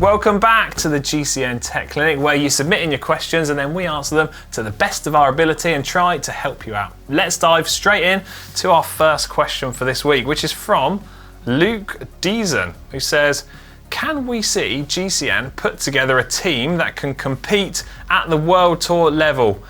welcome back to the GCN Tech Clinic, where you submit in your questions and then we answer them to the best of our ability and try to help you out. Let's dive straight in to our first question for this week, which is from Luke Deason, who says, can we see GCN put together a team that can compete at the World Tour level?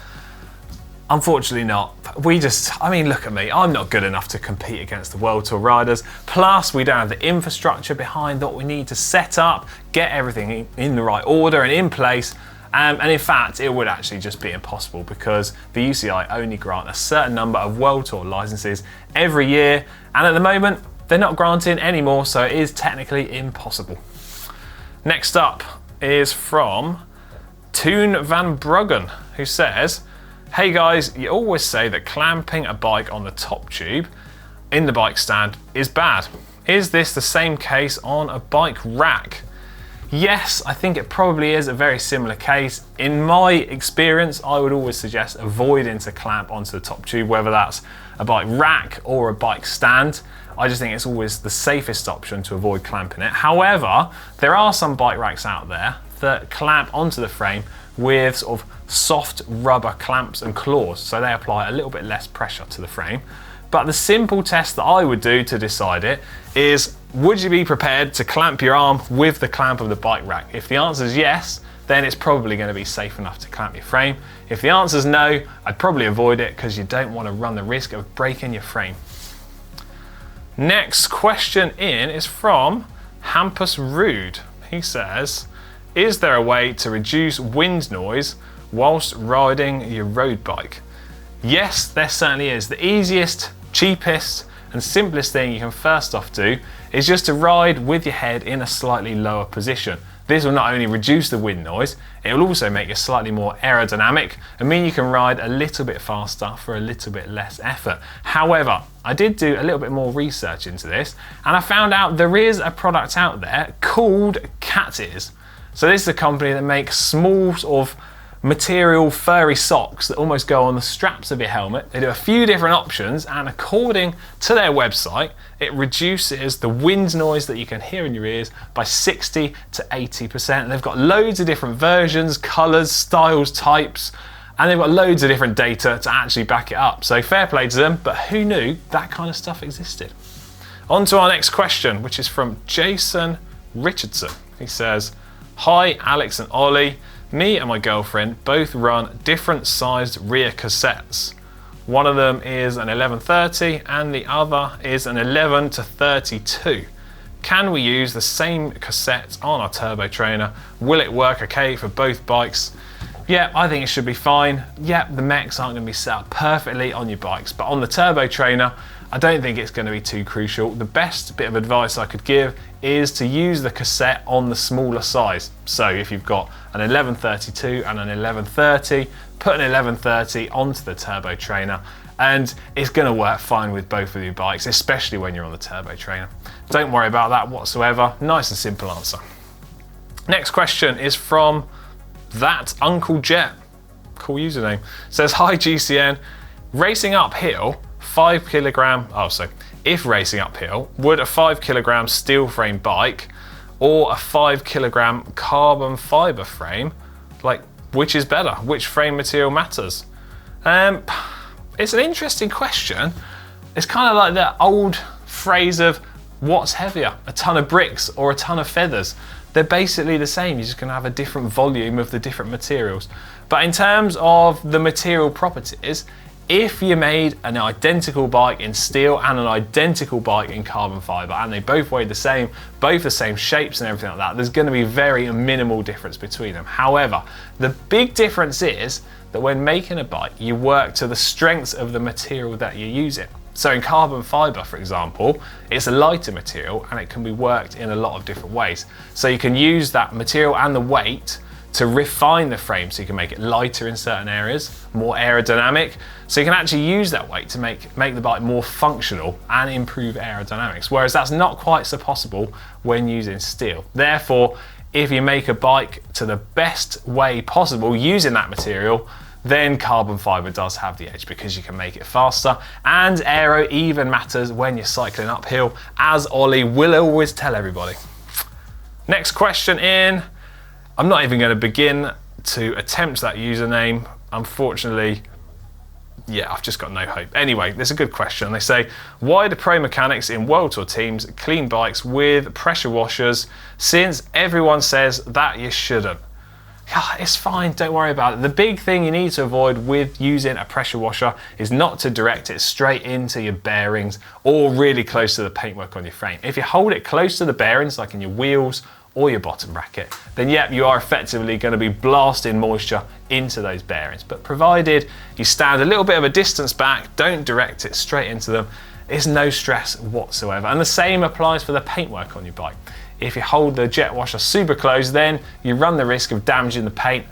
Unfortunately not. Look at me, I'm not good enough to compete against the World Tour riders. Plus, we don't have the infrastructure behind what we need to set up, get everything in the right order and in place. And in fact, it would actually just be impossible because the UCI only grant a certain number of World Tour licenses every year. And at the moment, they're not granting any more, so it is technically impossible. Next up is from Toon van Bruggen, who says, hey guys, you always say that clamping a bike on the top tube in the bike stand is bad. Is this the same case on a bike rack? Yes, I think it probably is a very similar case. In my experience, I would always suggest avoiding to clamp onto the top tube, whether that's a bike rack or a bike stand. I just think it's always the safest option to avoid clamping it. However, there are some bike racks out there that clamp onto the frame with sort of soft rubber clamps and claws, so they apply a little bit less pressure to the frame. But the simple test that I would do to decide it is, would you be prepared to clamp your arm with the clamp of the bike rack? If the answer is yes, then it's probably going to be safe enough to clamp your frame. If the answer is no, I'd probably avoid it because you don't want to run the risk of breaking your frame. Next question in is from Hampus Rude. He says, is there a way to reduce wind noise whilst riding your road bike? Yes, there certainly is. The easiest, cheapest and simplest thing you can first off do is just to ride with your head in a slightly lower position. This will not only reduce the wind noise, it will also make you slightly more aerodynamic and mean you can ride a little bit faster for a little bit less effort. However, I did do a little bit more research into this and I found out there is a product out there called cat ears. So this is a company that makes small sort of material furry socks that almost go on the straps of your helmet. They do a few different options, and according to their website, it reduces the wind noise that you can hear in your ears by 60 to 80%. They've got loads of different versions, colors, styles, types, and they've got loads of different data to actually back it up. So fair play to them, but who knew that kind of stuff existed? On to our next question, which is from Jason Richardson. He says, hi Alex and Ollie. Me and my girlfriend both run different sized rear cassettes. One of them is an 1130 and the other is an 11 to 32. Can we use the same cassette on our turbo trainer? Will it work okay for both bikes? Yeah, I think it should be fine. Yeah, the mechs aren't going to be set up perfectly on your bikes, but on the turbo trainer, I don't think it's going to be too crucial. The best bit of advice I could give is to use the cassette on the smaller size. So if you've got an 1132 and an 1130, put an 1130 onto the turbo trainer and it's going to work fine with both of your bikes, especially when you're on the turbo trainer. Don't worry about that whatsoever. Nice and simple answer. Next question is from That Uncle Jet. Cool username. Says, hi GCN, racing uphill, 5 kilogram, if racing uphill, would a 5 kilogram steel frame bike or a 5 kilogram carbon fiber frame, which is better? Which frame material matters? It's an interesting question. It's kind of like that old phrase of what's heavier, a ton of bricks or a ton of feathers? They're basically the same, you're just going to have a different volume of the different materials. But in terms of the material properties, if you made an identical bike in steel and an identical bike in carbon fiber and they both weighed the same, both the same shapes and everything like that, there's going to be very minimal difference between them. However, the big difference is that when making a bike, you work to the strengths of the material that you're using. So in carbon fiber, for example, it's a lighter material and it can be worked in a lot of different ways. So you can use that material and the weight to refine the frame, so you can make it lighter in certain areas, more aerodynamic. So you can actually use that weight to make the bike more functional and improve aerodynamics, whereas that's not quite so possible when using steel. Therefore, if you make a bike to the best way possible using that material, then carbon fiber does have the edge because you can make it faster, and aero even matters when you're cycling uphill, as Ollie will always tell everybody. Next question in. I'm not even going to begin to attempt that username. Unfortunately, yeah, I've just got no hope. Anyway, there's a good question. They say, why do pro mechanics in World Tour teams clean bikes with pressure washers since everyone says that you shouldn't? It's fine, don't worry about it. The big thing you need to avoid with using a pressure washer is not to direct it straight into your bearings or really close to the paintwork on your frame. If you hold it close to the bearings, like in your wheels or your bottom bracket, then yep, you are effectively going to be blasting moisture into those bearings. But provided you stand a little bit of a distance back, don't direct it straight into them, it's no stress whatsoever. And the same applies for the paintwork on your bike. If you hold the jet washer super close, then you run the risk of damaging the paint,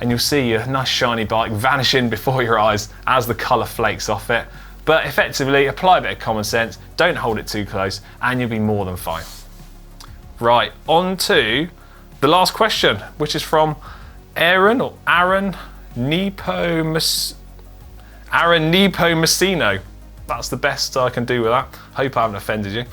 and you'll see your nice shiny bike vanishing before your eyes as the colour flakes off it. But effectively, apply a bit of common sense, don't hold it too close, and you'll be more than fine. Right, on to the last question, which is from Aaron Nepomuceno. That's the best I can do with that. Hope I haven't offended you.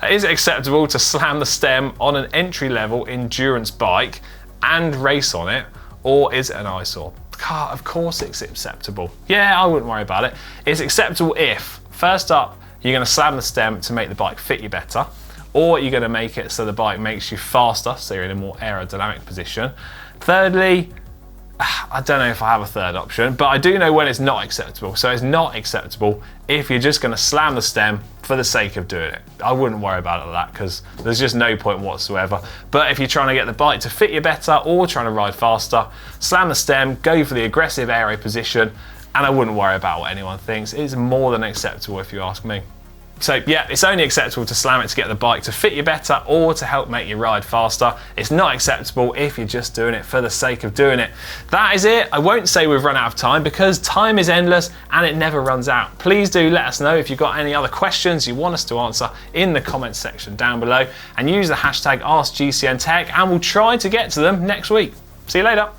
Is it acceptable to slam the stem on an entry-level endurance bike and race on it, or is it an eyesore? Of course it's acceptable. Yeah, I wouldn't worry about it. It's acceptable if, first up, you're going to slam the stem to make the bike fit you better, or you're going to make it so the bike makes you faster, so you're in a more aerodynamic position. Thirdly, I don't know if I have a third option, but I do know when it's not acceptable. So it's not acceptable if you're just going to slam the stem for the sake of doing it. I wouldn't worry about it like that because there's just no point whatsoever. But if you're trying to get the bike to fit you better or trying to ride faster, slam the stem, go for the aggressive aero position, and I wouldn't worry about what anyone thinks. It's more than acceptable if you ask me. So yeah, it's only acceptable to slam it to get the bike to fit you better or to help make you ride faster. It's not acceptable if you're just doing it for the sake of doing it. That is it. I won't say we've run out of time because time is endless and it never runs out. Please do let us know if you've got any other questions you want us to answer in the comments section down below, and use the hashtag AskGCNTech and we'll try to get to them next week. See you later.